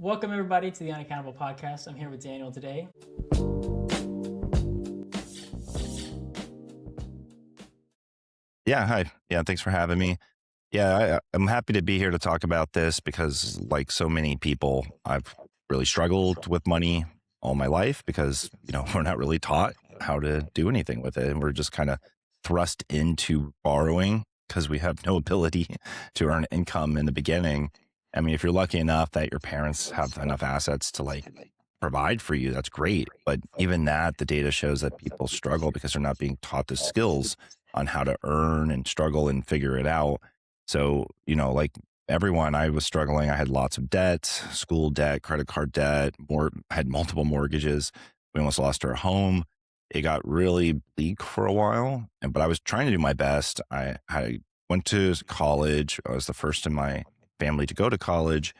Welcome, everybody, to the Unaccountable podcast. I'm here with Daniel today. Yeah, hi. Yeah, thanks for having me. Yeah, I'm happy to be here to talk about this because, like so many people, I've really struggled with money all my life because, we're not really taught how to do anything with it. And we're just kind of thrust into borrowing because we have no ability to earn income in the beginning. I mean, if you're lucky enough that your parents have enough assets to provide for you, that's great. But even that, the data shows that people struggle because they're not being taught the skills on how to earn and struggle and figure it out. So, like everyone, I was struggling. I had lots of debt, school debt, credit card debt, had multiple mortgages. We almost lost our home. It got really bleak for a while, but I was trying to do my best. I went to college. I was the first in my family to go to college,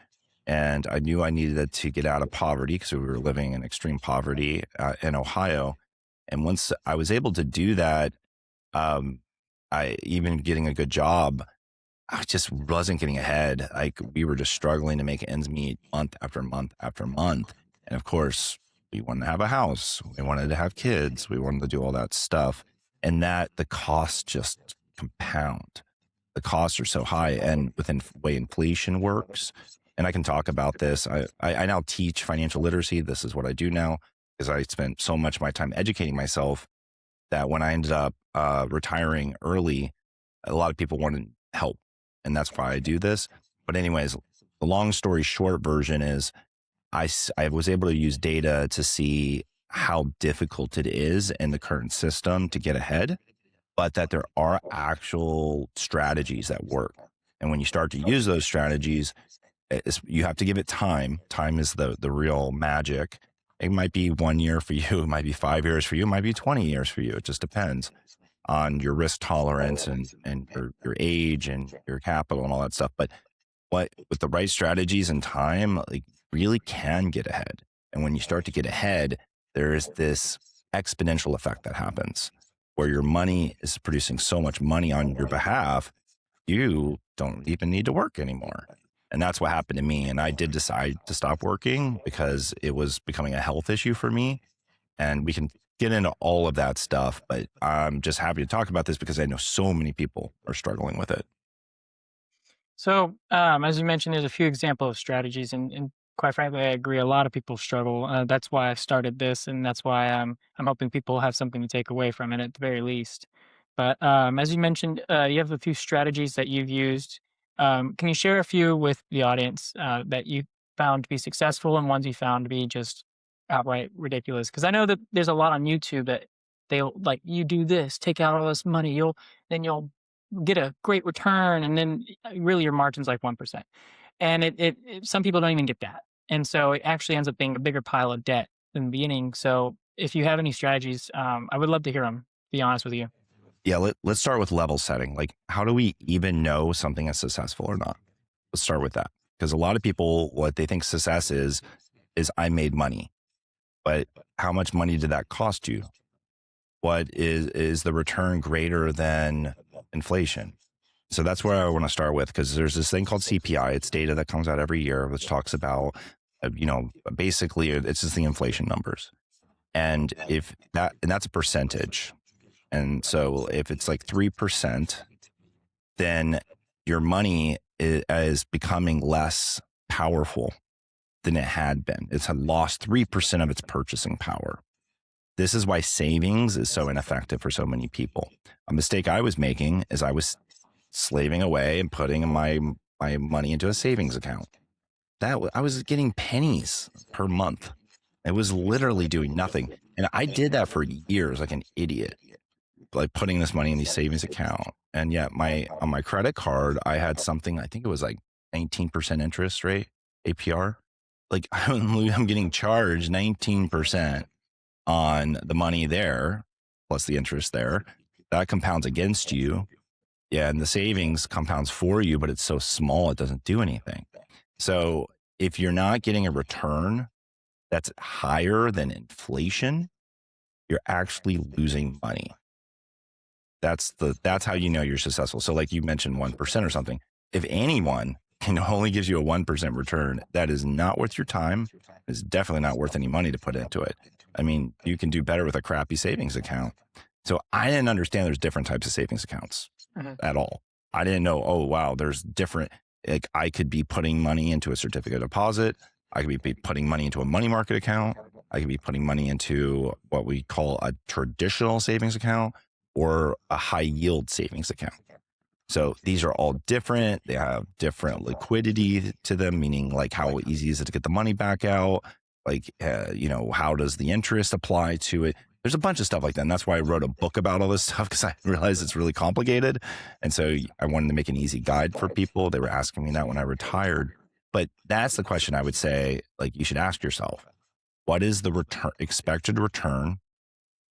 and I knew I needed to get out of poverty because we were living in extreme poverty in Ohio. And once I was able to do that, I even getting a good job, I just wasn't getting ahead. We were just struggling to make ends meet month after month after month. And of course, we wanted to have a house. We wanted to have kids. We wanted to do all that stuff. And the costs just compound. The costs are so high, and within way inflation works. And I can talk about this. I now teach financial literacy. This is what I do now because I spent so much of my time educating myself that when I ended up retiring early, a lot of people wanted help. And that's why I do this. But anyways, the long story short version is I was able to use data to see how difficult it is in the current system to get ahead, but that there are actual strategies that work. And when you start to use those strategies, you have to give it time. Time is the real magic. It might be 1 year for you. It might be 5 years for you. It might be 20 years for you. It just depends on your risk tolerance and your age and your capital and all that stuff. But with the right strategies and time, really can get ahead. And when you start to get ahead, there is this exponential effect that happens where your money is producing so much money on your behalf, you don't even need to work anymore. And that's what happened to me. And I did decide to stop working because it was becoming a health issue for me. And we can get into all of that stuff, but I'm just happy to talk about this because I know so many people are struggling with it. So, as you mentioned, there's a few examples of strategies, and quite frankly, I agree. A lot of people struggle. That's why I started this, and that's why I'm hoping people have something to take away from it at the very least. But as you mentioned, you have a few strategies that you've used. Can you share a few with the audience that you found to be successful and ones you found to be just outright ridiculous? Because I know that there's a lot on YouTube that they'll like you do this, take out all this money, you'll get a great return, and then really your margin's like 1%. And some people don't even get that. And so it actually ends up being a bigger pile of debt in the beginning. So if you have any strategies, I would love to hear them, be honest with you. Yeah, let's start with level setting. How do we even know something is successful or not? Let's start with that. Because a lot of people, what they think success is I made money. But how much money did that cost you? What is the return greater than inflation? So that's where I want to start with, because there's this thing called CPI. It's data that comes out every year, which talks about, basically it's just the inflation numbers. And that's a percentage. And so if it's like 3%, then your money is becoming less powerful than it had been. It's lost 3% of its purchasing power. This is why savings is so ineffective for so many people. A mistake I was making is I was slaving away and putting my money into a savings account. I was getting pennies per month. It was literally doing nothing. And I did that for years like an idiot, putting this money in the savings account. And yet on my credit card, I had something, I think it was like 19% interest rate, APR. I'm getting charged 19% on the money there, plus the interest there. That compounds against you. Yeah, and the savings compounds for you, but it's so small, it doesn't do anything. So if you're not getting a return that's higher than inflation, you're actually losing money. That's how you know you're successful. So like you mentioned 1% or something. If anyone and only gives you a 1% return, that is not worth your time. It's definitely not worth any money to put into it. I mean, you can do better with a crappy savings account. So I didn't understand there's different types of savings accounts Mhm. at all. I didn't know, oh, wow, there's different, like I could be putting money into a certificate of deposit. I could be putting money into a money market account. I could be putting money into what we call a traditional savings account or a high yield savings account. So these are all different. They have different liquidity to them, meaning like how easy is it to get the money back out? Like, how does the interest apply to it? There's a bunch of stuff like that. And that's why I wrote a book about all this stuff because I realized it's really complicated. And so I wanted to make an easy guide for people. They were asking me that when I retired. But that's the question I would say, like, you should ask yourself, what is the expected return?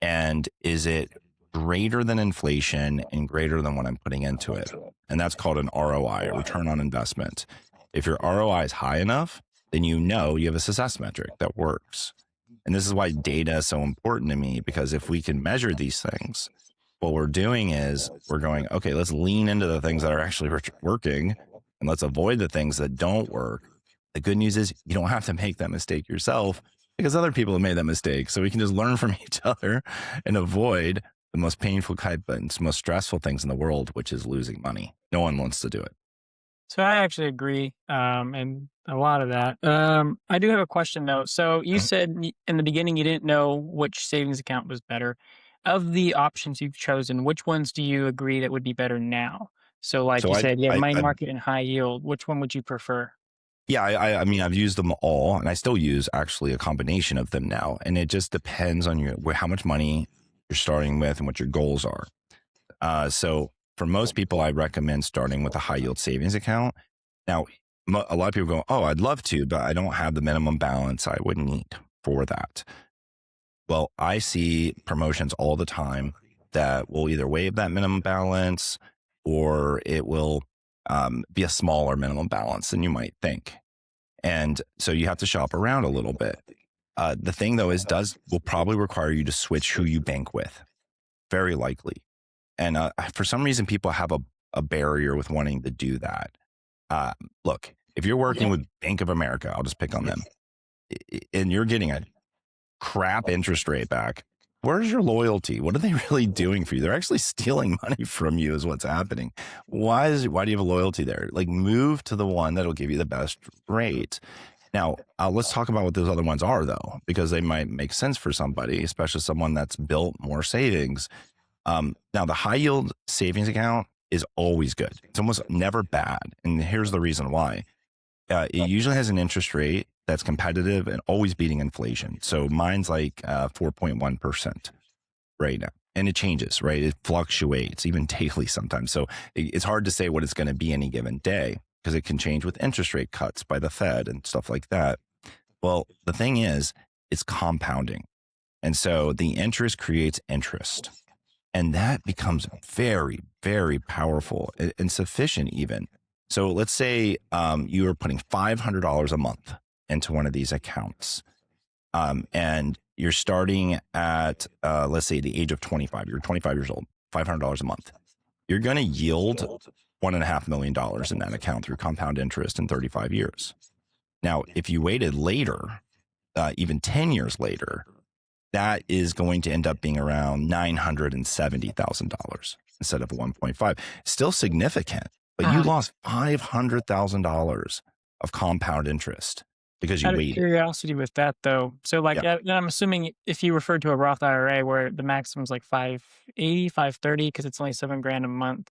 And is it greater than inflation and greater than what I'm putting into it? And that's called an ROI, a return on investment. If your ROI is high enough, then you know you have a success metric that works. And this is why data is so important to me, because if we can measure these things, what we're doing is we're going, okay, let's lean into the things that are actually working and let's avoid the things that don't work. The good news is you don't have to make that mistake yourself because other people have made that mistake. So we can just learn from each other and avoid the most painful type and most stressful things in the world, which is losing money. No one wants to do it. So I actually agree, and a lot of that. I do have a question though. So you Mhm. said in the beginning you didn't know which savings account was better. Of the options you've chosen, which ones do you agree that would be better now? So, like So you I, said, you have I, money I, market and high yield. Which one would you prefer? yeah, I mean, I've used them all, and I still use actually a combination of them now. And it just depends on how much money you're starting with and what your goals are. So for most people, I recommend starting with a high yield savings account. Now, a lot of people go, "Oh, I'd love to, but I don't have the minimum balance I would need for that." Well, I see promotions all the time that will either waive that minimum balance or it will be a smaller minimum balance than you might think. And so you have to shop around a little bit. The thing though is, does will probably require you to switch who you bank with, very likely. And for some reason, people have a barrier with wanting to do that. Uh, Look, if you're working with Bank of America, I'll just pick on them, and you're getting a crap interest rate back, where's your loyalty? What are they really doing for you? They're actually stealing money from you, is what's happening. Why do you have a loyalty there? Like, move to the one that'll give you the best rate. Now, let's talk about what those other ones are, though, because they might make sense for somebody, especially someone that's built more savings. Now, the high yield savings account is always good. It's almost never bad. And here's the reason why. It usually has an interest rate that's competitive and always beating inflation. So mine's like 4.1% right now. And it changes, right? It fluctuates even daily sometimes. So it's hard to say what it's going to be any given day because it can change with interest rate cuts by the Fed and stuff like that. Well, the thing is, it's compounding. And so the interest creates interest. And that becomes very, very powerful and sufficient even. So let's say you are putting $500 a month into one of these accounts. And you're starting at, let's say, the age of 25. You're 25 years old, $500 a month. You're going to yield $1.5 million in that account through compound interest in 35 years. Now, if you waited later, even 10 years later, that is going to end up being around $970,000 instead of 1.5. Still significant, but you Uh, lost $500,000 of compound interest because you Out of waited. curiosity with that though, so like, Yeah. I'm assuming if you refer to a Roth IRA where the maximum's like 580, 530 because it's only 7 grand a month,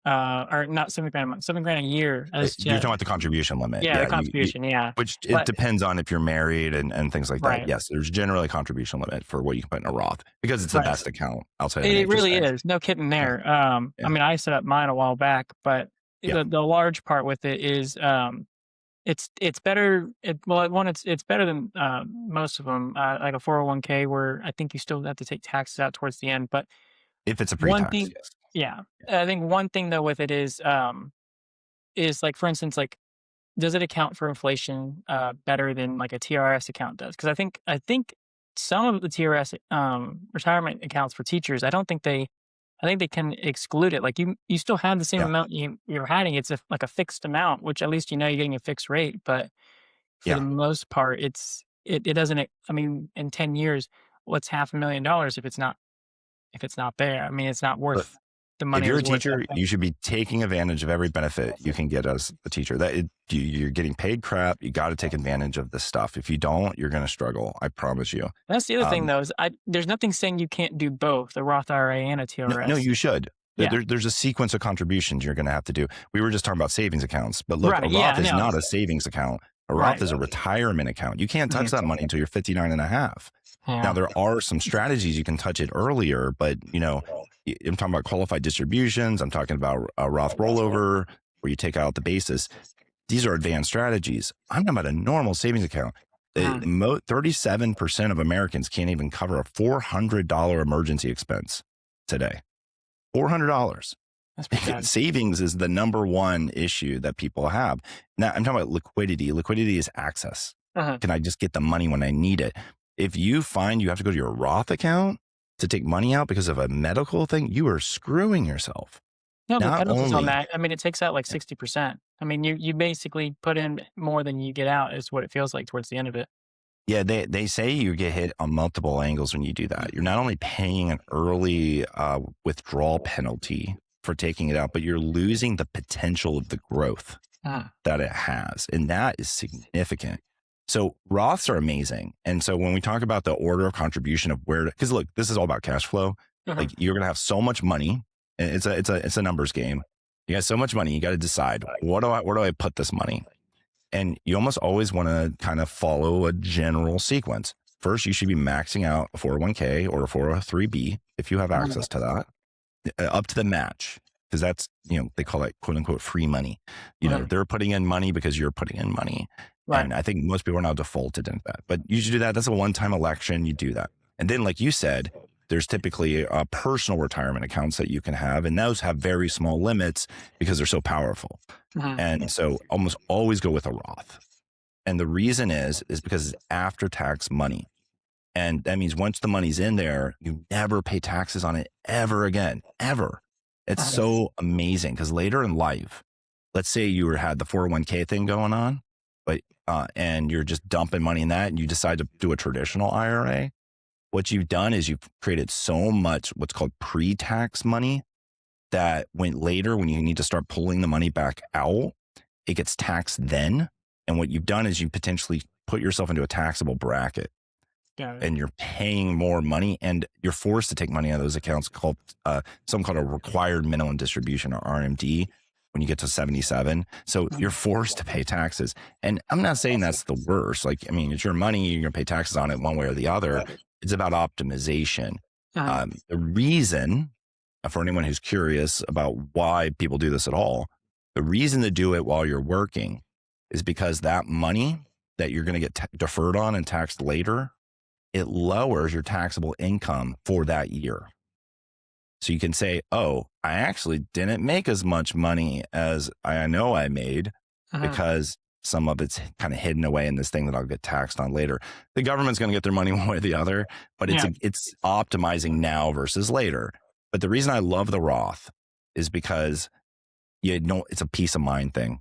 or not 7 grand a month, 7 grand a year as You're to talking about the contribution limit. yeah, the Yeah. contribution, yeah. Which it But depends on if you're married and things like that. right, Yes, there's generally a contribution limit for what you can put in a Roth because it's the right. best account outside of an It really HSA. is, no kidding Yeah. there. I Yeah. mean, I set up mine a while back, but Yeah. the large part with it is, it's better. It's better than most of them, like a 401k where I think you still have to take taxes out towards the end. But If it's a one pre-tax, thing, yes. yeah, I think one thing though with it is like for instance, like does it account for inflation better than like a TRS account does? Because I think some of the TRS retirement accounts for teachers, I don't think they I think they can exclude it. Like you still have the same Yeah. amount you're having. It's like a fixed amount, which at least you know you're getting a fixed rate. But for the Yeah. most part, it doesn't. I mean, in 10 years, what's $500,000 if it's not there? I mean, it's not But worth the if money it you're a was worth. teacher, you should be taking advantage of every benefit you can get as a teacher. You're getting paid crap. You got to take advantage of this stuff. If you don't, you're going to struggle. I promise you. That's the other thing, Um, though, is there's nothing saying you can't do both a Roth IRA and a no, no, TRS. you should. Yeah. There's a sequence of contributions you're going to have to do. We were just talking about savings accounts, but look, a Right. Yeah. Roth I is know. not a savings account. A Roth Right. is a retirement account. You can't touch Mhm. that money until you're 59 and a half. Now, Yeah. there are some strategies you can touch it earlier, but I'm talking about qualified distributions. I'm talking about a Roth rollover where you take out the basis. These are advanced strategies. I'm talking about a normal savings account. Mhm. 37% of Americans can't even cover a $400 emergency expense today. $400. That's pretty bad. Savings is the number one issue that people have. Now, I'm talking about liquidity. Liquidity is access. Uh-huh. Can I just get the money when I need it? If you find you have to go to your Roth account to take money out because of a medical thing, you are screwing yourself. No, the Not penalties on only, that, I mean, it takes out like 60%. I mean, you basically put in more than you get out is what it feels like towards the end of it. yeah, they say you get hit on multiple angles when you do that. You're not only paying an early withdrawal penalty for taking it out, but you're losing the potential of the growth Uh-huh. that it has. And that is significant. So Roths are amazing. And so when we talk about the order of contribution of where, because look, this is all about cash flow. Uh-huh. Like you're going to have so much money. And it's a numbers game. You got so much money. You got to decide where do I put this money? And you almost always want to kind of follow a general sequence. First, you should be maxing out a 401k or a 403b if you have access to that, up to the match. Because that's, they call that quote unquote free money. They're putting in money because you're putting in money. Right. And I think most people are now defaulted into that. But you should do that. That's a one-time election. You do that. And then, like you said, there's typically personal retirement accounts that you can have. And those have very small limits because they're so powerful. Uh-huh. And so almost always go with a Roth. And the reason is because it's after-tax money. And that means once the money's in there, you never pay taxes on it ever again, ever. It's so amazing because later in life, let's say you had the 401k thing going on, but and you're just dumping money in that and you decide to do a traditional IRA. What you've done is you've created so much what's called pre-tax money that when you need to start pulling the money back out, it gets taxed then. And what you've done is you potentially put yourself into a taxable bracket. Got it. And you're paying more money and you're forced to take money out of those accounts called something called a required minimum distribution or RMD when you get to 77. So you're forced to pay taxes. And I'm not saying that's the worst. Like, I mean, it's your money, you're going to pay taxes on it one way or the other. It's about optimization. Uh-huh. The reason, for anyone who's curious about why people do this at all, the reason to do it while you're working is because that money that you're going to get deferred on and taxed later, it lowers your taxable income for that year. So you can say, oh, I actually didn't make as much money as I know I made because some of it's kind of hidden away in this thing that I'll get taxed on later. The government's going to get their money one way or the other, but it's optimizing now versus later. But the reason I love the Roth is because it's a peace of mind thing.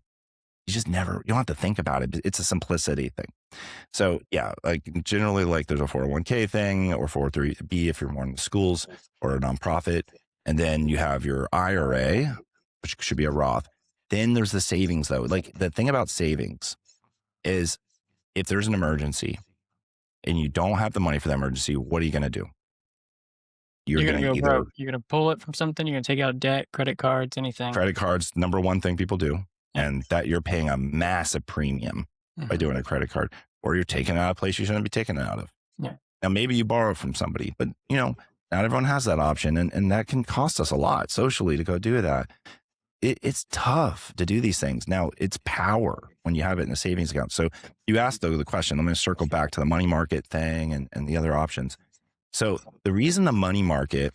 You don't have to think about it. It's a simplicity thing. So yeah, like generally like there's a 401k thing or 403b if you're more in the schools or a nonprofit. And then you have your IRA, which should be a Roth. Then there's the savings though. Like the thing about savings is if there's an emergency and you don't have the money for the emergency, what are you going to do? You're going to go broke. You're going to pull it from something. You're going to take out debt, credit cards, anything. Credit cards, number one thing people do. And that you're paying a massive premium by doing a credit card, or you're taking it out of a place you shouldn't be taking it out of. Yeah. Now, maybe you borrow from somebody, but not everyone has that option. And that can cost us a lot socially to go do that. It's tough to do these things. Now, it's power when you have it in a savings account. So you asked though the question, I'm going to circle back to the money market thing and the other options. So the reason the money market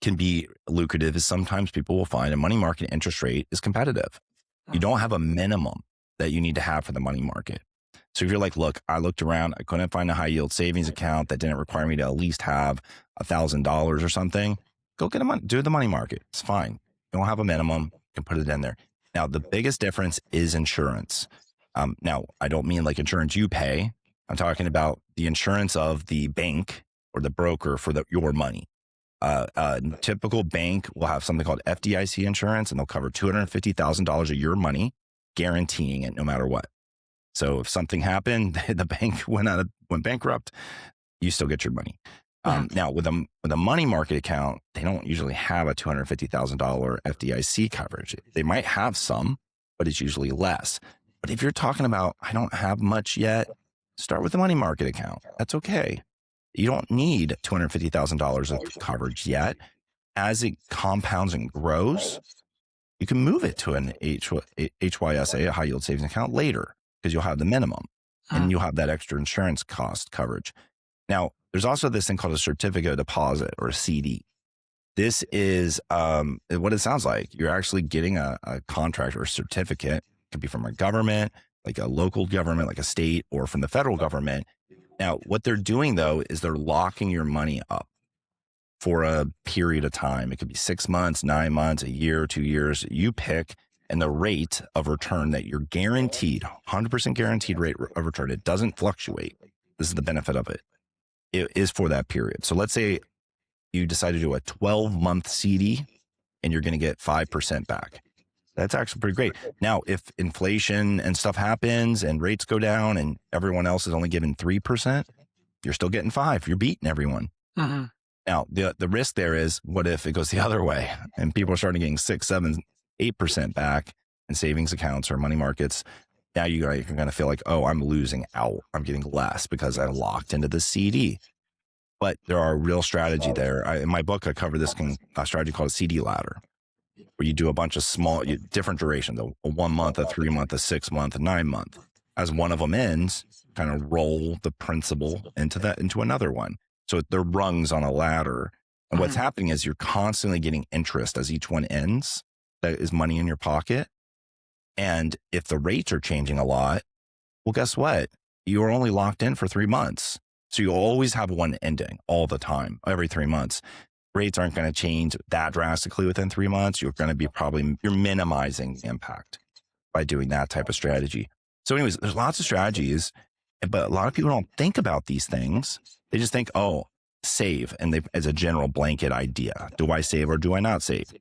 can be lucrative is sometimes people will find a money market interest rate is competitive. You don't have a minimum that you need to have for the money market. So if you're like, look, I looked around, I couldn't find a high yield savings account that didn't require me to at least have $1,000 or something. go get a money, do the money market. It's fine. You don't have a minimum. You can put it in there. Now, the biggest difference is insurance. Now, I don't mean like insurance you pay. I'm talking about the insurance of the bank or the broker for your money. Typical bank will have something called FDIC insurance, and they'll cover $250,000 of your money, guaranteeing it no matter what. So if something happened, the bank went bankrupt, you still get your money. Mhm. Now with a money market account, they don't usually have a $250,000 FDIC coverage. They might have some, but it's usually less. But if you're talking about, I don't have much yet, start with a money market account. That's okay. You don't need $250,000 of coverage yet. As it compounds and grows, you can move it to an HYSA, a high yield savings account, later because you'll have the minimum and Mhm. you'll have that extra insurance cost coverage. Now, there's also this thing called a certificate of deposit, or a CD. This is what it sounds like. You're actually getting a contract or a certificate. It could be from a government, like a local government, like a state, or from the federal government. Now, what they're doing though is they're locking your money up for a period of time. It could be 6 months, 9 months, a year, 2 years. You pick, and the rate of return that you're guaranteed, 100% guaranteed rate of return, it doesn't fluctuate. This is the benefit of it. It is for that period. So let's say you decide to do a 12-month CD and you're going to get 5% back. That's actually pretty great. Now, if inflation and stuff happens and rates go down and everyone else is only giving 3%, you're still getting 5. You're beating everyone. Mhm. Now, the risk there is, what if it goes the other way and people are starting getting 6, 7, 8% back in savings accounts or money markets? Now you're going to feel like, oh, I'm losing out. I'm getting less because I locked into the CD. But there are real strategy there. In my book, I cover this strategy called a CD ladder, where you do a bunch of small, different durations, a 1 month, a 3 month, a 6 month, a 9 month. As one of them ends, kind of roll the principal into another one. So they're rungs on a ladder. And what's Mhm. happening is you're constantly getting interest as each one ends. That is money in your pocket. And if the rates are changing a lot, well, guess what? You are only locked in for 3 months. So you always have one ending all the time, every 3 months. Rates aren't going to change that drastically within 3 months. You're minimizing the impact by doing that type of strategy. So anyways, there's lots of strategies, but a lot of people don't think about these things. They just think, oh, save. And as a general blanket idea, do I save or do I not save?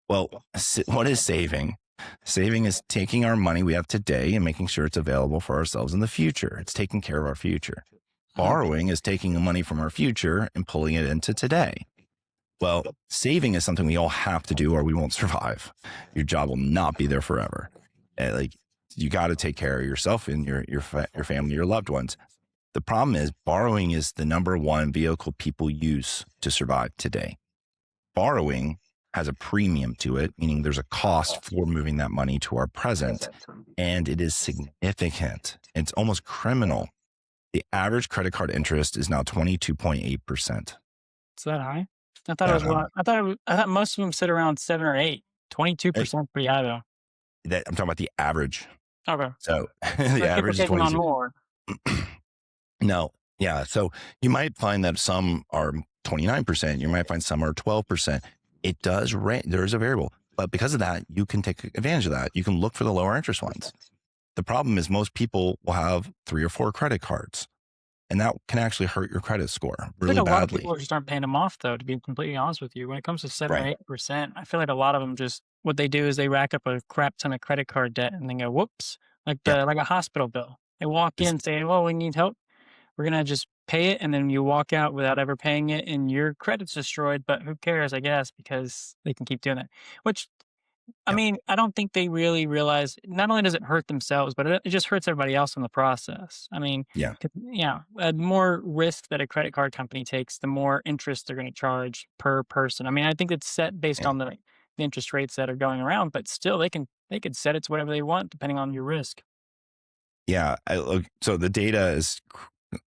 Well, what is saving? Saving is taking our money we have today and making sure it's available for ourselves in the future. It's taking care of our future. Mhm. Borrowing is taking the money from our future and pulling it into today. Well, saving is something we all have to do or we won't survive. Your job will not be there forever. Like, you got to take care of yourself and your family, your loved ones. The problem is borrowing is the number one vehicle people use to survive today. Borrowing has a premium to it, meaning there's a cost for moving that money to our present, and it is significant. It's almost criminal. The average credit card interest is now 22.8%. Is that high? I thought it That was high. what I thought most of them sit around 7 or 8. It, 22% pretty high though. I'm talking about the average. Okay. So the But people average is taking on 22. more. No, yeah. So you might find that some are 29%. You might find some are 12%. It does range. There is a variable, but because of that, you can take advantage of that. You can look for the lower interest ones. The problem is most people will have 3 or 4 credit cards, and that can actually hurt your credit score I feel really like a lot of people badly. just aren't paying them off though, to be completely honest with you. When it comes to 7 or Right. 8%, I feel like a lot of them just what they do is they rack up a crap ton of credit card debt and then go, "Whoops," Yep. like a hospital bill. They walk It's, in, say, "Well, we need help. We're gonna just pay it," and then you walk out without ever paying it, and your credit's destroyed. But who cares? I guess because they can keep doing that. Which I yep. mean, I don't think they really realize. Not only does it hurt themselves, but it just hurts everybody else in the process. I mean, Yeah. yeah, the more risk that a credit card company takes, the more interest they're going to charge per person. I mean, I think it's set based Yeah. on the interest rates that are going around, but still, they can set it to whatever they want depending on your risk. Yeah. So the data is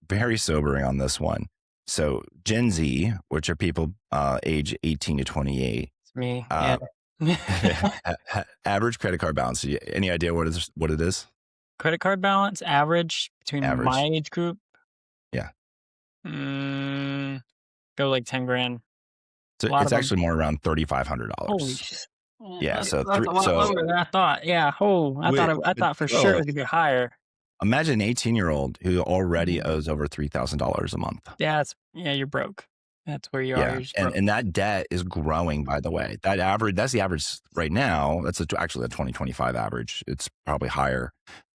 very sobering on this one. So Gen Z, which are people age 18 to 28, It's me, yeah. uh, average credit card balance. Any idea what it is? Credit card balance average between my Average. age group, Yeah. mm, go like 10 grand. So A lot it's of them. actually more around Holy $3,500. sh Yeah. So that's a lot so lower than I thought. Yeah. Oh, with I thought for sure oh, it could be higher. imagine an 18-year-old who already Mhm. owes over $3,000 a month. Yeah, yeah, you're broke. That's where you are. Yeah, You're just and broke. that debt is growing, by the way. That's the average right now. That's actually the 2025 average. It's probably higher,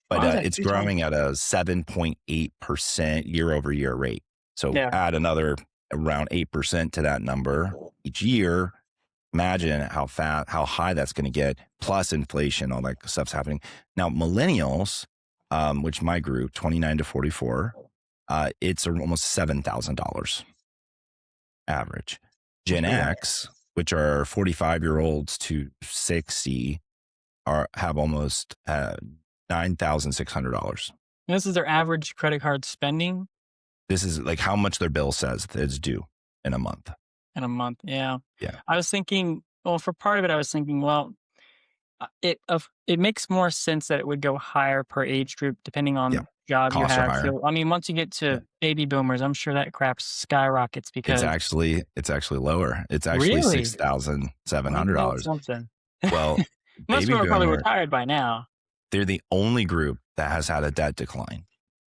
but Why is that it's 3 times? growing at a 7.8% year over year rate. So Yeah. add another around 8% to that number each year. Imagine how high that's going to get, plus inflation, all that stuff's happening. Now, millennials, which my group, 29 to 44, it's almost $7,000 average. That's Gen pretty high. X, which are 45-year-olds to 60, have almost $9,600. This is their average credit card spending This is like how much their bill says it's due in a month. in a month. Yeah. Yeah. I was thinking, well, for part of it, I was thinking, well, it makes more sense that it would go higher per age group depending Yeah. on job you Costs are have. higher. So, I mean, once you get Yeah. to baby boomers, I'm sure that crap skyrockets because It's actually lower. It's actually really, well, ain't that $6,700. something? Well, Most of baby them are probably boomer, retired by now. they're the only group that has had a debt decline.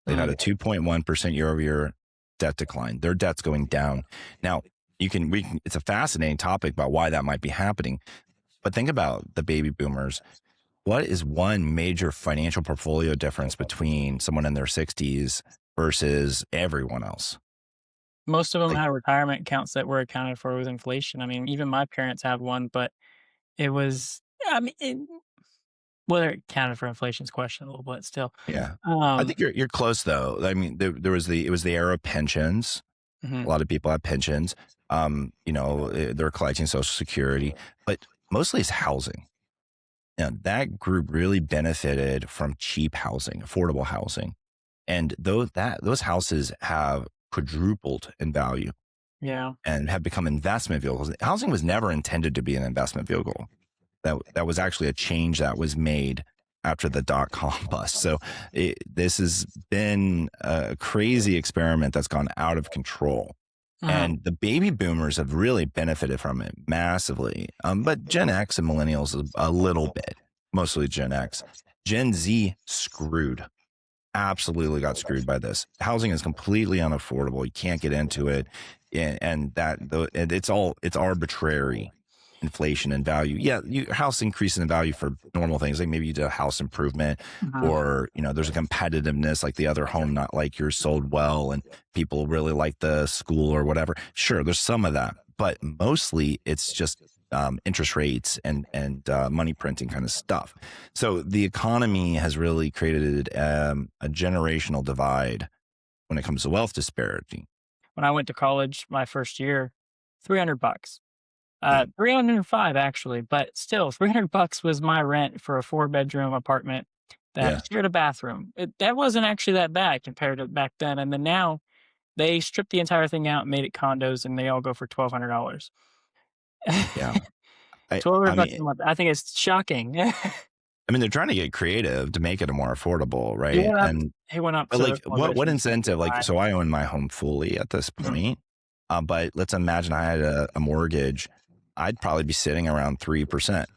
They've had Mm, a 2.1% year over year debt decline. Their debt's going down. Now, it's a fascinating topic about why that might be happening. But think about the baby boomers. What is one major financial portfolio difference between someone in their 60s versus everyone else? most of them Like, had retirement accounts that were accounted for with inflation. I mean, even my parents have one, but it was, I mean, whether it counted for inflation is questionable, but still. yeah. I Um, think you're close though. I mean, there was it was the era of pensions. A mhm, lot of people have pensions. They're collecting Social Security, but mostly it's housing. Now, that group really benefited from cheap housing, affordable housing, and those houses have quadrupled in value yeah. and have become investment vehicles. Housing was never intended to be an investment vehicle. That was actually a change that was made after the dot-com bust. So this has been a crazy experiment that's gone out of control. Mhm, And the baby boomers have really benefited from it massively. But Gen X and millennials a little bit, mostly Gen X. Gen Z screwed, absolutely got screwed by this. Housing is completely unaffordable. You can't get into it. And it's arbitrary inflation and value. Yeah, your house increases in value for normal things, like maybe you did a house improvement, mhm, or there's a competitiveness, like the other home not like yours sold well, and people really like the school or whatever. Sure, there's some of that, but mostly it's just interest rates and money printing kind of stuff. So the economy has really created a generational divide when it comes to wealth disparity. when I went to college my first year, 300 bucks. Yeah, 305 actually, but still 300 bucks was my rent for a 4-bedroom apartment that yeah, shared a bathroom. That wasn't actually that bad compared to back then, and then now they stripped the entire thing out and made it condos, and they all go for $1,200. yeah. I 1,200 I bucks mean, a month. I think it's shocking. they're trying to get creative to make it more affordable, right? Yeah, And he went up but to like, 4 what bedrooms from incentive? Like, 55. so I own my home fully at this Mhm, point, but let's imagine I had a mortgage. I'd probably be sitting around 3%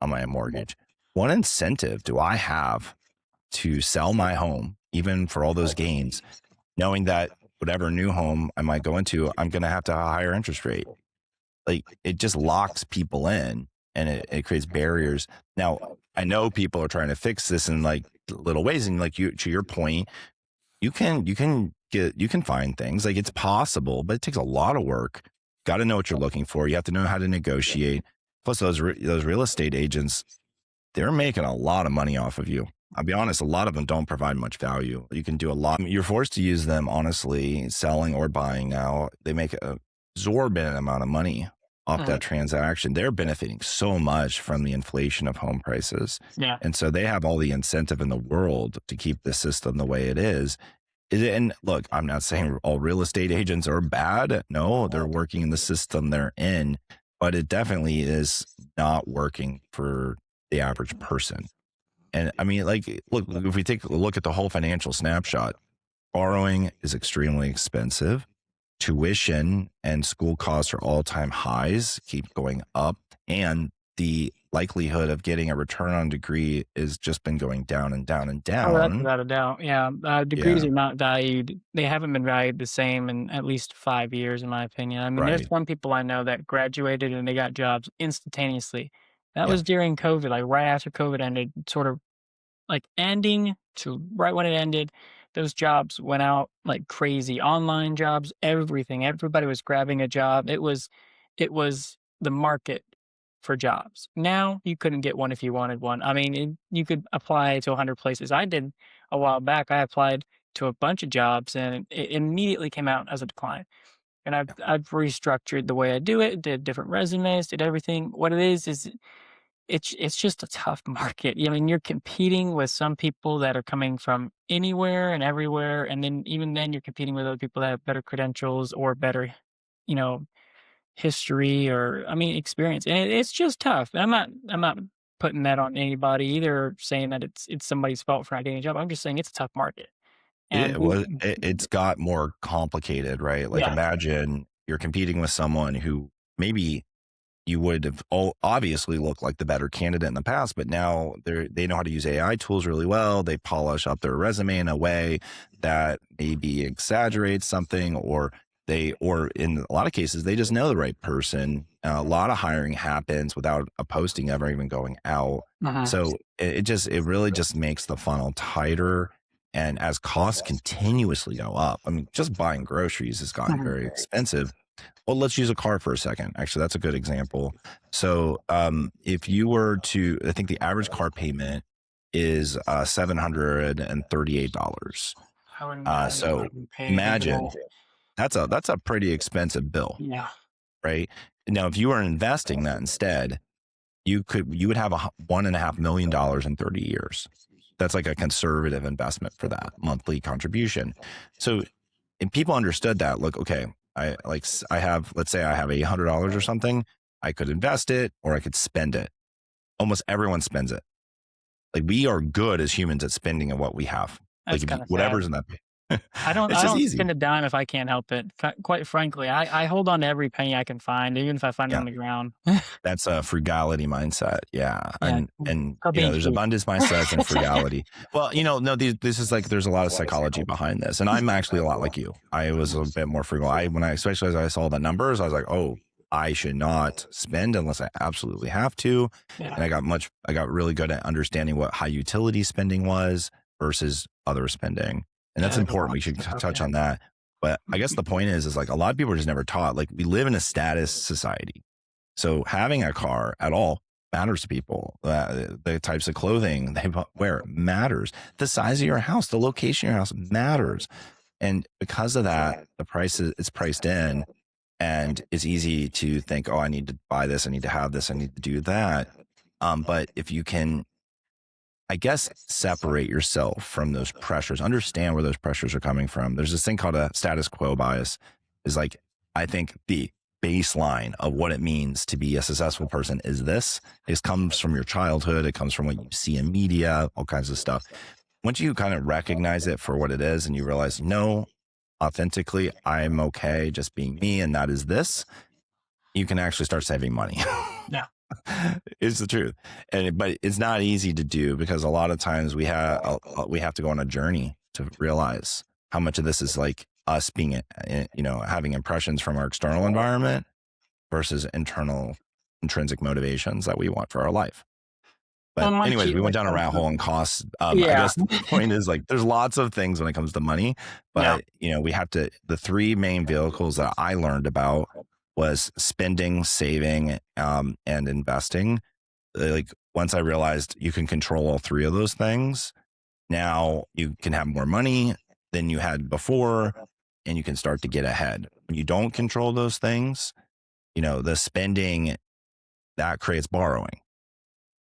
on my mortgage. What incentive do I have to sell my home, even for all those gains, knowing that whatever new home I might go into, I'm going to have to have a higher interest rate? Like, it just locks people in, and it creates barriers. Now, I know people are trying to fix this in like little ways. And like, to your point, you can find things, like, it's possible, but it takes a lot of work. Got to know what you're looking for. You have to know how to negotiate. Plus those real estate agents, they're making a lot of money off of you. I'll be honest, a lot of them don't provide much value. You can do a lot. You're forced to use them, honestly, selling or buying now. They make a exorbitant amount of money off mhm, that transaction. They're benefiting so much from the inflation of home prices. yeah, And so they have all the incentive in the world to keep the system the way it is. And look, I'm not saying all real estate agents are bad. No, they're working in the system they're in, but it definitely is not working for the average person. And I mean, like, look, if we take a look at the whole financial snapshot, borrowing is extremely expensive. tuition and school costs are all-time highs, keep going up, and the likelihood of getting a return on degree is just been going down and down and Oh, that's down. without a doubt. Yeah, degrees Yeah, are not valued. They haven't been valued the same in at least 5 years, in my opinion. I mean, there's right. some people I know that graduated and they got jobs instantaneously. That Yeah, was during COVID, like, right after COVID ended, sort of, like, ending to right when it ended, those jobs went out like crazy. Online jobs, everything. Everybody was grabbing a job. It was the market for jobs. Now you couldn't get one if you wanted one. I mean, you could apply to 100 places. I did a while back. I applied to a bunch of jobs and it immediately came out as a decline. And I've yeah. I've restructured the way I do it, did different resumes, did everything. What it is it's just a tough market. I mean, you're competing with some people that are coming from anywhere and everywhere, and then even then you're competing with other people that have better credentials or better, you know, history or I mean experience. And it's just tough. I'm not putting that on anybody either, or saying that it's somebody's fault for not getting a job. I'm just saying it's a tough market. And It's got more complicated, right? Like, yeah. imagine you're competing with someone who maybe you would have obviously looked like the better candidate in the past, but now they know how to use AI tools really well. They polish up their resume in a way that maybe exaggerates something, or in a lot of cases, they just know the right person. A lot of hiring happens without a posting ever even going out. Uh-huh. So it really just makes the funnel tighter. And as costs continuously go up, I mean, just buying groceries has gotten Mhm. very expensive. Well, let's use a car for a second. Actually, that's a good example. So, if you were to, I think the average car payment is $738. I wouldn't I So wouldn't pay anything for imagine that. that's a pretty expensive bill, Yeah. right? Now, if you were investing that instead, you would have $1.5 million in 30 years. That's like a conservative investment for that monthly contribution. So, and people understood that. Look, okay, I have, let's say I have $100 or something. I could invest it or I could spend it. Almost everyone spends it. Like, we are good as humans at spending of what we have. Like, That's if you, kinda sad. whatever's in that, I don't it's I just don't easy. spend a dime if I can't help it. Quite frankly, I hold on to every penny I can find, even if I find it Yeah. on the ground. That's a frugality mindset. Yeah. Yeah, And, or being there's cheap. abundance mindsets and frugality. Well, no, this is like, there's a lot of psychology behind this. And I'm actually a lot like you. I was a bit more frugal. Especially as I saw the numbers, I was like, oh, I should not spend unless I absolutely have to. Yeah, And I got really good at understanding what high utility spending was versus other spending. And yeah, that's there's a important. lot We of should stuff out touch there. on that. But I guess the point is like a lot of people are just never taught. Like, we live in a status society. So having a car at all matters to people. The types of clothing they wear matters. The size of your house, the location of your house matters. And because of that, the price it's priced in, and it's easy to think, oh, I need to buy this, I need to have this, I need to do that. But if you can, I guess, separate yourself from those pressures, understand where those pressures are coming from. There's this thing called a status quo bias. Is like, I think the baseline of what it means to be a successful person is this. It comes from your childhood. It comes from what you see in media, all kinds of stuff. Once you kind of recognize it for what it is and you realize, no, authentically, I'm okay just being me, and that is this, you can actually start saving money. Yeah. It's the truth. But it's not easy to do because a lot of times we have to go on a journey to realize how much of this is like us being, having impressions from our external environment versus internal intrinsic motivations that we want for our life. Well, But anyways, we went like down a rat hole on costs. I yeah. guess the point is, like, there's lots of things when it comes to money, Yeah. but we have to, the three main vehicles that I learned about was spending, saving, and investing. Like, once I realized you can control all three of those things, now you can have more money than you had before, and you can start to get ahead. When you don't control those things, the spending, that creates borrowing.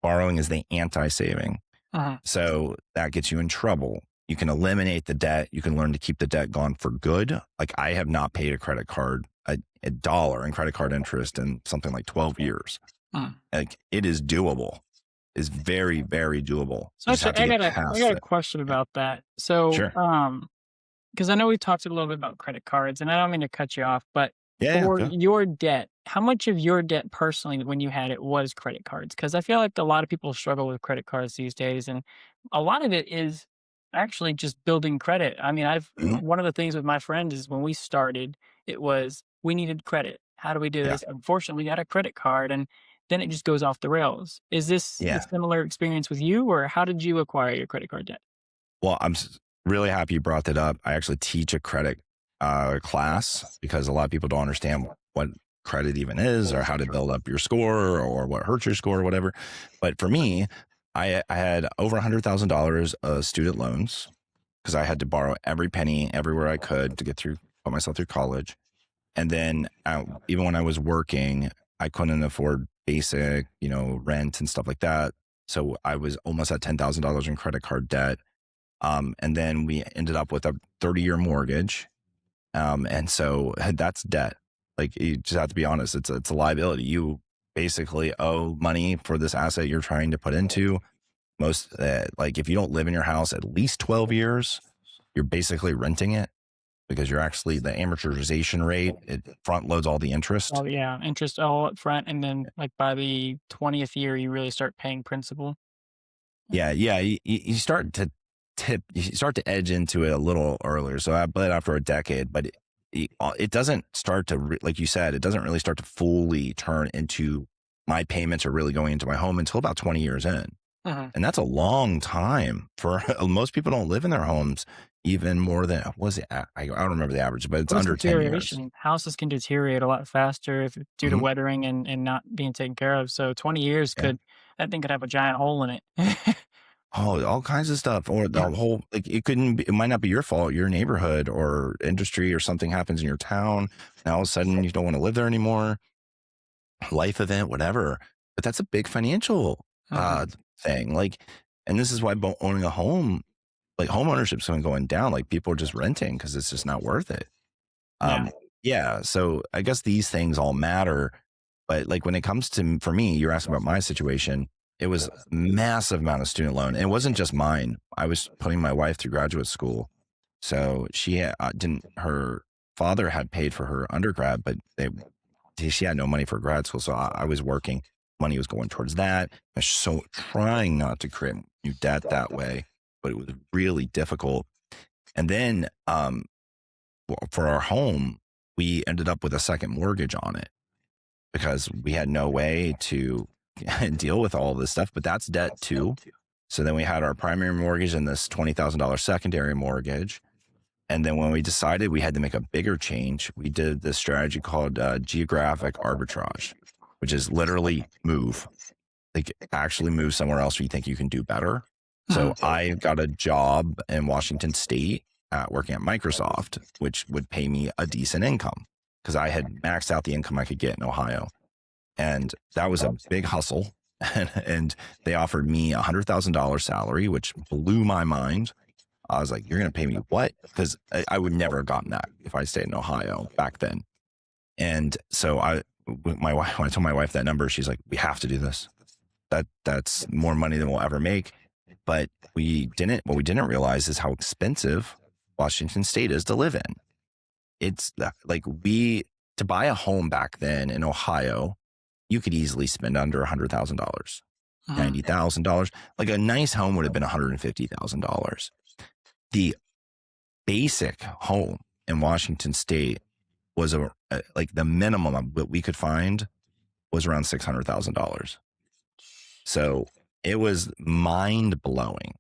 Borrowing is the anti-saving. Uh-huh. So that gets you in trouble. You can eliminate the debt. You can learn to keep the debt gone for good. Like, I have not paid a credit card a dollar in credit card interest in something like 12 years. Uh. Like, it is doable. It's very, very doable. So You just have actually, to get I past got a it. question Yeah. about that. So, Sure. because I know we talked a little bit about credit cards, and I don't mean to cut you off, but Yeah, yeah, for go. your debt, how much of your debt personally when you had it was credit cards? Because I feel like a lot of people struggle with credit cards these days, and a lot of it is actually just building credit. I mean, Mhm. one of the things with my friends is when we started, it was we needed credit. How do we do Yeah, this? Unfortunately, we got a credit card, and then it just goes off the rails. Is this a yeah. similar experience with you, or how did you acquire your credit card debt? Well, really happy you brought that up. I actually teach a credit class because a lot of people don't understand what credit even is or how to build up your score or what hurts your score or whatever. But for me, I had over $100,000 of student loans because I had to borrow every penny everywhere I could to put myself through college. And then even when I was working, I couldn't afford basic, rent and stuff like that. So I was almost at $10,000 in credit card debt, and then we ended up with a 30-year mortgage. And so that's debt. Like you just have to be honest. It's a liability. You basically owe money for this asset you're trying to put into. Like if you don't live in your house at least 12 years, you're basically renting it because you're actually the amortization rate. It front loads all the interest. Oh, yeah, interest all up front, and then, like, by the 20th year, you really start paying principal. Mm. Yeah, yeah. You start to you start to edge into it a little earlier. So I bled after a decade, but it doesn't start to, like you said, it doesn't really start to fully turn into my payments are really going into my home until about 20 years in. Mhm. And that's a long time for most people don't live in their homes even more than, what was it? I don't remember the average, but it's Well, it's under 10 years. deterioration. Houses can deteriorate a lot faster if due to Mhm. weathering and not being taken care of, so 20 years Yeah. could that thing could have a giant hole in it. Oh, all kinds of stuff, or the Yeah. whole like it might not be your fault, your neighborhood or industry or something happens in your town. Now all of a sudden you don't want to live there anymore, life event, whatever. But that's a big financial Mhm. thing. Like, and this is why owning a home, like home ownership's going down. Like people are just renting because it's just not worth it. Yeah. Um, yeah. So I guess these things all matter. But like when it comes to, for me, you're asking about my situation. It was massive amount of student loan. And it wasn't just mine. I was putting my wife through graduate school. So didn't, her father had paid for her undergrad, but she had no money for grad school. So I was working. Money was going towards that. I was so trying not to create new debt that way, but it was really difficult. And then for our home, we ended up with a second mortgage on it because we had no way to deal with all this stuff. But that's debt too. So then we had our primary mortgage and this $20,000 secondary mortgage. And then when we decided we had to make a bigger change, we did this strategy called geographic arbitrage, which is literally move, like actually move somewhere else where you think you can do better. So Mhm. I got a job in Washington State working at Microsoft, which would pay me a decent income because I had maxed out the income I could get in Ohio. And that was a big hustle. And they offered me $100,000 salary, which blew my mind. I was like, you're going to pay me what? Because I would never have gotten that if I stayed in Ohio back then. And so my wife, when I told my wife that number, she's like, we have to do this. That's more money than we'll ever make. But what we didn't realize is how expensive Washington State is to live in. Like to buy a home back then in Ohio, you could easily spend under $100,000, Mhm. $90,000. Like a nice home would have been $150,000. The basic home in Washington State was like the minimum that we could find was around $600,000. So it was mind blowing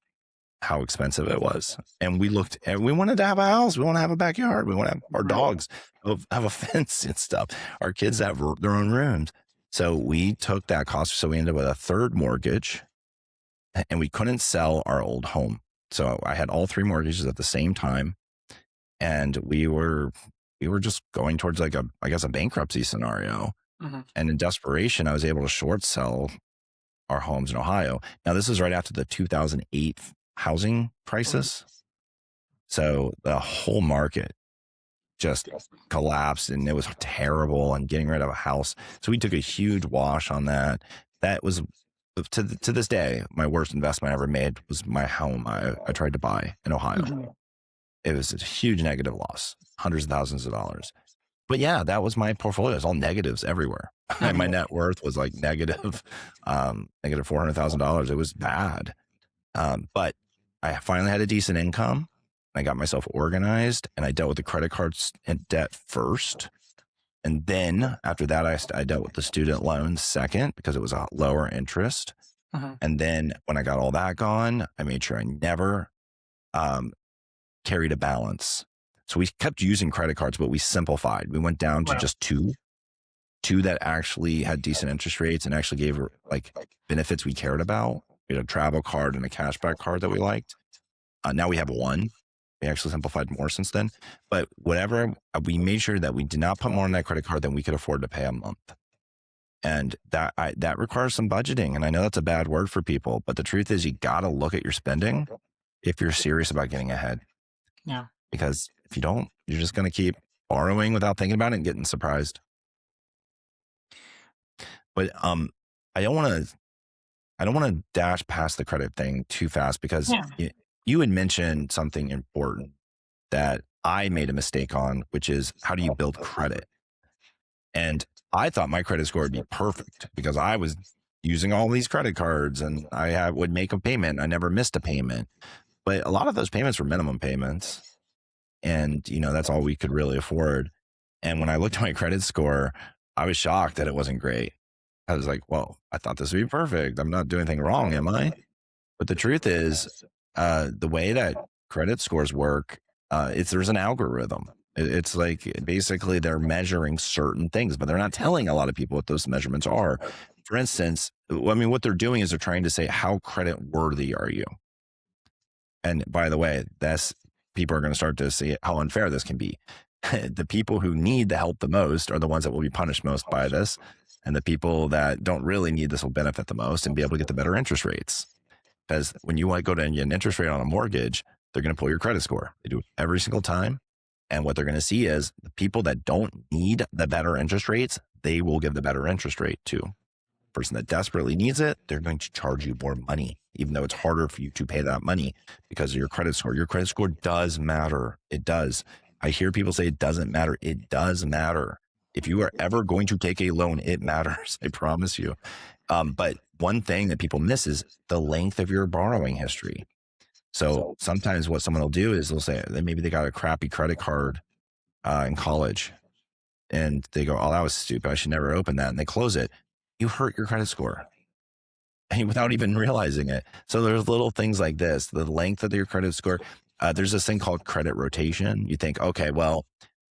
how expensive it was. And we looked and we wanted to have a house. We want to have a backyard. We want to have our Right. dogs have a fence and stuff. Our kids have their own rooms. So we took that cost. So we ended up with a third mortgage and we couldn't sell our old home. So I had all three mortgages at the same time. And we were just going towards like I guess a bankruptcy scenario. Mhm. And in desperation, I was able to short sell our homes in Ohio. Now this is right after the 2008 housing Right. crisis. So the whole market just collapsed and it was terrible and getting rid of a house. So we took a huge wash on that. That was to this day, my worst investment I ever made was my home I tried to buy in Ohio. Mhm. It was a huge negative loss, hundreds of thousands of dollars. But yeah, that was my portfolio. It was all negatives everywhere. My Mhm. net worth was like negative, negative $400,000. It was bad. But I finally had a decent income. I got myself organized and I dealt with the credit cards and debt first. And then after that, I dealt with the student loans second because it was a lower interest. Mhm. And then when I got all that gone, I made sure I never um, carried a balance. So we kept using credit cards, but we simplified. We went down to Right. just two that actually had decent interest rates and actually gave like benefits we cared about. We had a travel card and a cashback card that we liked. Now we have one. We actually simplified more since then. But whatever, we made sure that we did not put more on that credit card than we could afford to pay a month. And that requires some budgeting. And I know that's a bad word for people, but the truth is you got to look at your spending if you're serious about getting ahead. Yeah. Because if you don't, you're just going to keep borrowing without thinking about it and getting surprised. But I don't want to dash past the credit thing too fast because Yeah. you had mentioned something important that I made a mistake on, which is how do you build credit? And I thought my credit score would be perfect because I was using all these credit cards and would make a payment. I never missed a payment, but a lot of those payments were minimum payments. And, that's all we could really afford. And when I looked at my credit score, I was shocked that it wasn't great. I was like, well, I thought this would be perfect. I'm not doing anything wrong, am I? But the truth is, the way that credit scores work, there's an algorithm. It's like basically they're measuring certain things, but they're not telling a lot of people what those measurements are. For instance, what they're doing is they're trying to say, how credit worthy are you? And by the way, that's people are going to start to see how unfair this can be. The people who need the help the most are the ones that will be punished most by this. And the people that don't really need this will benefit the most and be able to get the better interest rates. Because when you want to go to get an interest rate on a mortgage, they're going to pull your credit score. They do it every single time. And what they're going to see is the people that don't need the better interest rates, they will give the better interest rate to. Person that desperately needs it, they're going to charge you more money, even though it's harder for you to pay that money because of your credit score. Your credit score does matter. It does. I hear people say it doesn't matter. It does matter. If you are ever going to take a loan, it matters. I promise you. But one thing that people miss is the length of your borrowing history. So sometimes what someone will do is they'll say that maybe they got a crappy credit card in college and they go, oh, that was stupid. I should never open that. And they close it. You hurt your credit score and without even realizing it. So there's little things like this, the length of your credit score. There's this thing called credit rotation. You think, okay, well,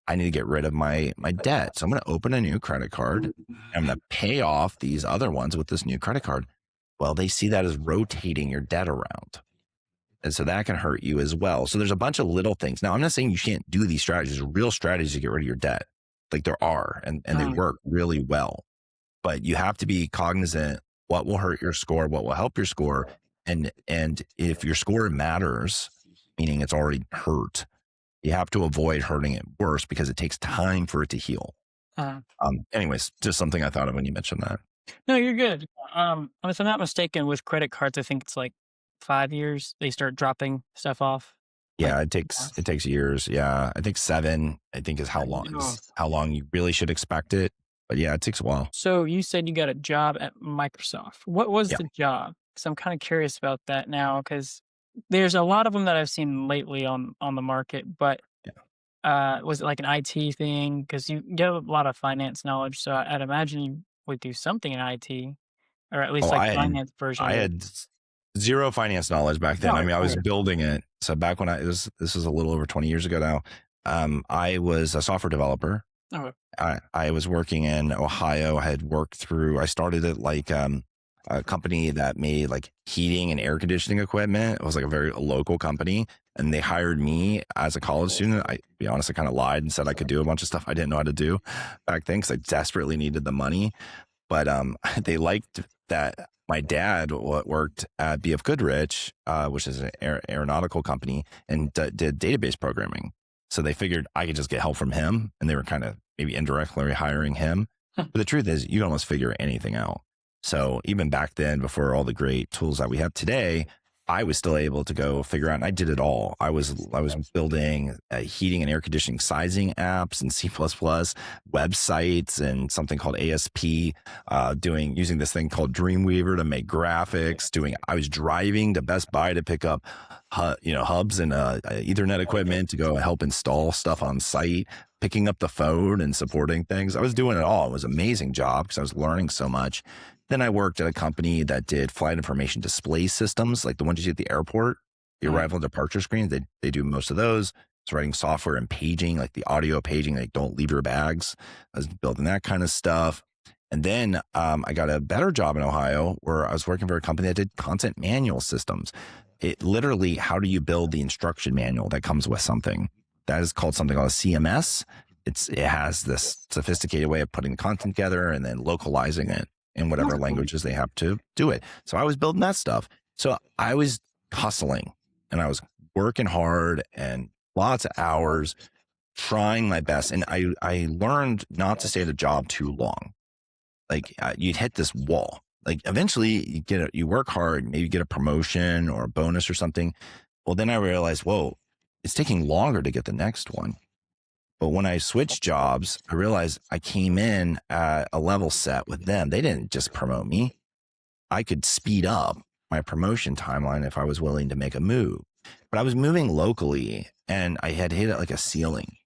I need to get rid of my debt. So I'm going to open a new credit card. I'm going to pay off these other ones with this new credit card. Well, they see that as rotating your debt around. And so that can hurt you as well. So there's a bunch of little things. Now, I'm not saying you can't do these strategies. There's real strategies to get rid of your debt. Like there are, and they Mhm. work really well. But you have to be cognizant what will hurt your score, what will help your score. And if your score matters, meaning it's already hurt, you have to avoid hurting it worse because it takes time for it to heal. Uh, Anyways, just something I thought of when you mentioned that. no, you're good. If I'm not mistaken, with credit cards, I think it's like 5 years they start dropping stuff off. Like, Yeah, it takes years. Yeah, I think 7. I think is how long oh. you really should expect it. But yeah, it takes a while. So you said you got a job at Microsoft. What was Yeah, the job? Because I'm kind of curious about that now. Because there's a lot of them that I've seen lately on the market. But yeah. was it like an IT thing? Because you have a lot of finance knowledge, so I'd imagine you would do something in IT, or at least Oh, like finance version I of it. had zero finance knowledge back then. I No, mean, I was okay. building it. So back when this was a little over 20 years ago now. I was a software developer. Okay. I was working in Ohio. I started at like a company that made like heating and air conditioning equipment. It was like a very local company. And they hired me as a college student. To be honest, I kind of lied and said I could do a bunch of stuff I didn't know how to do back then because I desperately needed the money. But they liked that my dad worked at BF Goodrich, which is an aeronautical company, and did database programming. So they figured I could just get help from him, and they were kind of maybe indirectly hiring him. Huh. But the truth is, you can almost figure anything out. So even back then, before all the great tools that we have today, I was still able to go figure out, and I did it all. I was building heating and air conditioning sizing apps in C++, websites, and something called ASP. Doing using this thing called Dreamweaver to make graphics. I was driving to Best Buy to pick up, hubs and Ethernet equipment to go help install stuff on site. Picking up the phone and supporting things. I was doing it all. It was an amazing job because I was learning so much. Then I worked at a company that did flight information display systems, like the ones you see at the airport, the Mm. arrival and departure screens. They do most of those. I was writing software and paging, like the audio paging, like don't leave your bags. I was building that kind of stuff. And then I got a better job in Ohio where I was working for a company that did content manual systems. It literally, how do you build the instruction manual that comes with something? That is called something called a CMS. It has this sophisticated way of putting the content together and then localizing it in whatever That's cool. languages they have to do it. So I was building that stuff. So I was hustling and I was working hard and lots of hours trying my best. And I learned not to stay at a job too long. Like you'd hit this wall. Like eventually you work hard, maybe get a promotion or a bonus or something. Well, then I realized, whoa, it's taking longer to get the next one. But when I switched jobs, I realized I came in at a level set with them. They didn't just promote me. I could speed up my promotion timeline if I was willing to make a move. But I was moving locally and I had hit like a ceiling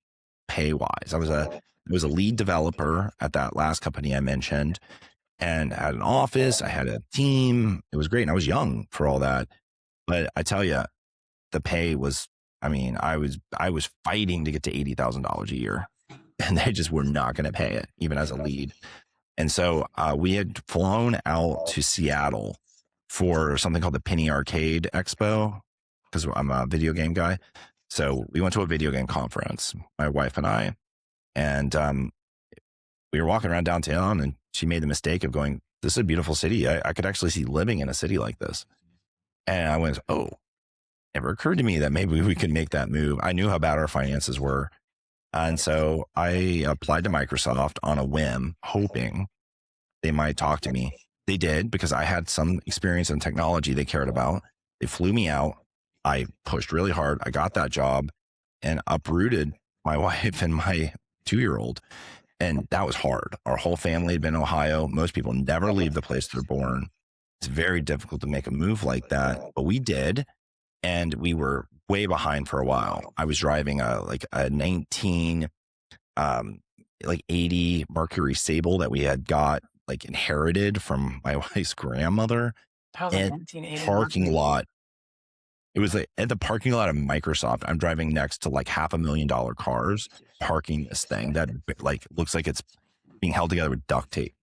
pay wise. I was a lead developer at that last company I mentioned and had an office. I had a team. It was great. And I was young for all that. But I tell you, the pay was, I mean, I was fighting to get to $80,000 a year and they just were not going to pay it even as a lead. And so we had flown out to Seattle for something called the Penny Arcade Expo because I'm a video game guy. So we went to a video game conference, my wife and I, and we were walking around downtown and she made the mistake of going, this is a beautiful city. I could actually see living in a city like this. And I went, oh, never occurred to me that maybe we could make that move. I knew how bad our finances were. And so I applied to Microsoft on a whim, hoping they might talk to me. They did because I had some experience in technology they cared about. They flew me out. I pushed really hard. I got that job and uprooted my wife and my 2-year-old. And that was hard. Our whole family had been in Ohio. Most people never leave the place they're born. It's very difficult to make a move like that, but we did. And we were way behind for a while. I was driving a 19, like 80 Mercury Sable that we had got like inherited from my wife's grandmother. That was a And 1980 parking Mercury. lot. It was like at the parking lot of Microsoft. I'm driving next to like $500,000 cars, parking this thing that like looks like it's being held together with duct tape.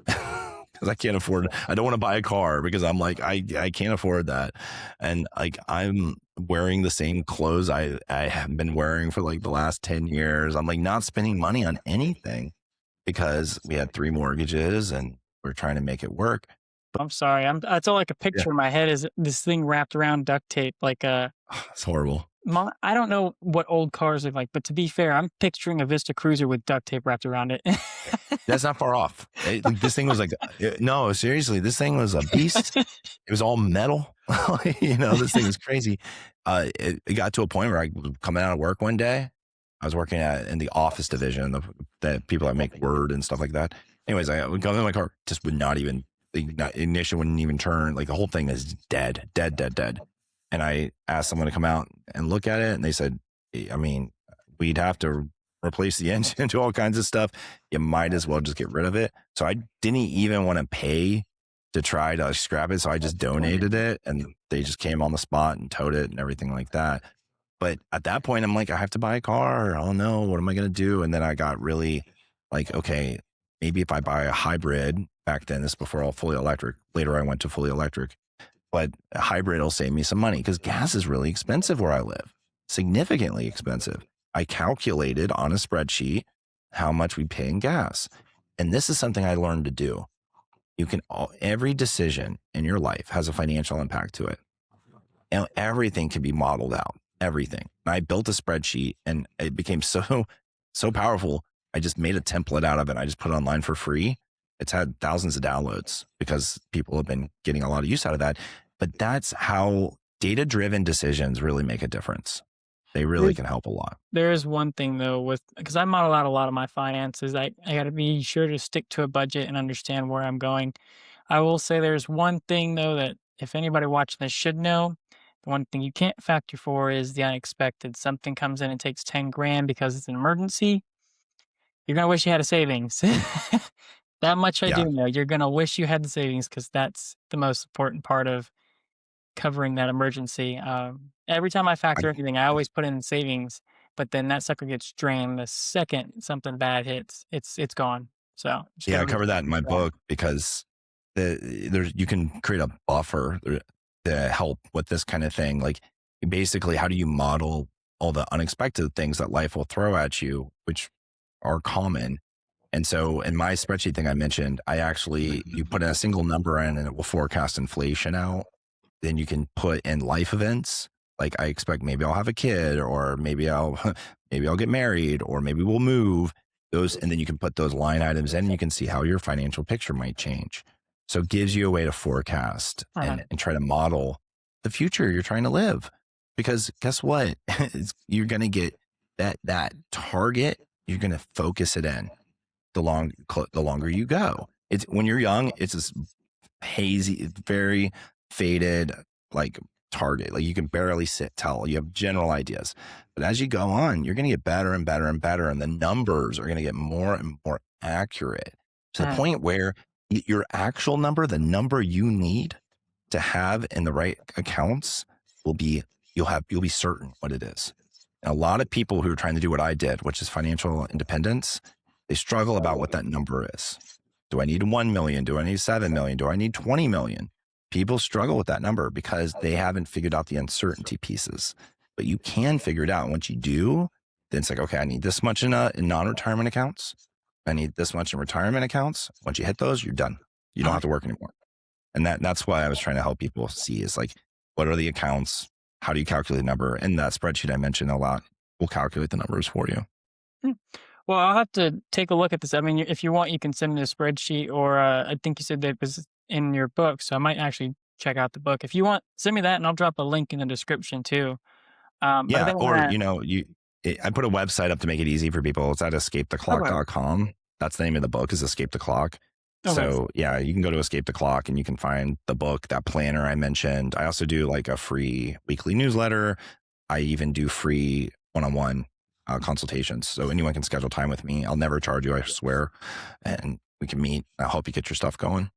Because I can't afford. I don't want to buy a car because I'm like I can't afford that, and like I'm wearing the same clothes I have been wearing for like the last 10 years. I'm like not spending money on anything because we had 3 mortgages and we're trying to make it work. I'm sorry. That's all I could Yeah, picture in my head is this thing wrapped around duct tape. Like it's horrible. I don't know what old cars look like, but to be fair, I'm picturing a Vista Cruiser with duct tape wrapped around it. That's not far off. Like, this thing was like no, seriously, this thing was a beast. It was all metal. This thing was crazy. It got to a point where I was coming out of work one day. I was working in the office division, the people that make Word and stuff like that. Anyways, I would go in my car, just would not even, the ignition wouldn't even turn. Like the whole thing is dead, dead, dead, dead. And I asked someone to come out and look at it. And they said, I mean, we'd have to replace the engine, do all kinds of stuff. You might as well just get rid of it. So I didn't even want to pay to try to scrap it. So I just donated it and they just came on the spot and towed it and everything like that. But at that point, I'm like, I have to buy a car. Oh no, what am I going to do? And then I got really like, okay, maybe if I buy a hybrid back then, this is before all fully electric. Later, I went to fully electric, but a hybrid will save me some money because gas is really expensive where I live, significantly expensive. I calculated on a spreadsheet how much we pay in gas. And this is something I learned to do. Every decision in your life has a financial impact to it. And everything can be modeled out, everything. And I built a spreadsheet and it became so powerful. I just made a template out of it. I just put it online for free. It's had thousands of downloads because people have been getting a lot of use out of that. But that's how data driven decisions really make a difference. They really There's can help a lot. there is one thing though with because I model out a lot of my finances. I got to be sure to stick to a budget and understand where I'm going. I will say there's one thing though that if anybody watching this should know. The one thing you can't factor for is the unexpected. Something comes in and takes 10 grand because it's an emergency. You're gonna wish you had a savings. That much I Yeah. do know. You're gonna wish you had the savings because that's the most important part of covering that emergency. Every time I I, factor anything, I always put in savings, but then that sucker gets drained the second something bad hits. It's gone. So just yeah, gotta I make cover sure that in my you do that. book because there's you can create a buffer to help with this kind of thing. Like basically, how do you model all the unexpected things that life will throw at you, which are common. And so in my spreadsheet thing I mentioned, I actually you put in a single number in and it will forecast inflation out. Then you can put in life events. Like I expect maybe I'll have a kid or maybe I'll maybe I'll get married or maybe we'll move. Those and then you can put those line items in and you can see how your financial picture might change. So it gives you a way to forecast Uh-huh. and try to model the future you're trying to live. Because guess what? You're gonna get that target, you're gonna focus it in the longer you go. It's when you're young, it's this hazy, it's very faded, like target. Like you can barely tell. You have general ideas, but as you go on, you're going to get better and better and better, and the numbers are going to get more and more accurate to the Uh-huh. point where your actual number, the number you need to have in the right accounts, will be you'll be certain what it is. And a lot of people who are trying to do what I did, which is financial independence, they struggle about what that number is. Do I need 1 million? Do I need 7 million? Do I need 20 million? People struggle with that number because they haven't figured out the uncertainty pieces. But you can figure it out. Once you do, then it's like, okay, I need this much in non-retirement accounts. I need this much in retirement accounts. Once you hit those, you're done. You don't Uh-huh. have to work anymore. And that's why I was trying to help people see is like, what are the accounts? How do you calculate the number? And that spreadsheet I mentioned a lot will calculate the numbers for you. Hmm. Well, I'll have to take a look at this. I mean, if you want, you can send me a spreadsheet, or I think you said that it was in your book, so I might actually check out the book. If you want, send me that, and I'll drop a link in the description too. But Yeah, other than or that, I put a website up to make it easy for people. It's at okay, escapetheclock.com. That's the name of the book is Escape the Clock. okay, So yeah, you can go to Escape the Clock and you can find the book, that planner I mentioned. I also do like a free weekly newsletter. I even do free one-on-one consultations. So anyone can schedule time with me. I'll never charge you, I swear. And we can meet. I'll help you get your stuff going.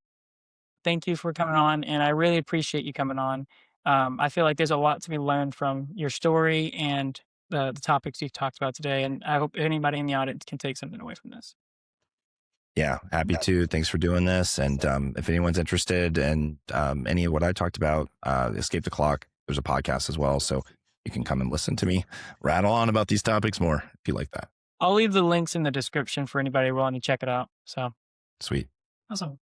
thank you for coming on, and I really appreciate you coming on. I feel like there's a lot to be learned from your story and the topics you've talked about today, and I hope anybody in the audience can take something away from this. Yeah, happy to. Thanks for doing this. And if anyone's interested in any of what I talked about, Escape the Clock, there's a podcast as well. So you can come and listen to me rattle on about these topics more if you like that. I'll leave the links in the description for anybody willing to check it out. So Sweet. awesome.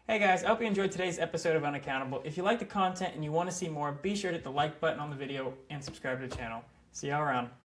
Hey guys, I hope you enjoyed today's episode of Unaccountable. If you like the content and you want to see more, be sure to hit the like button on the video and subscribe to the channel. See y'all around.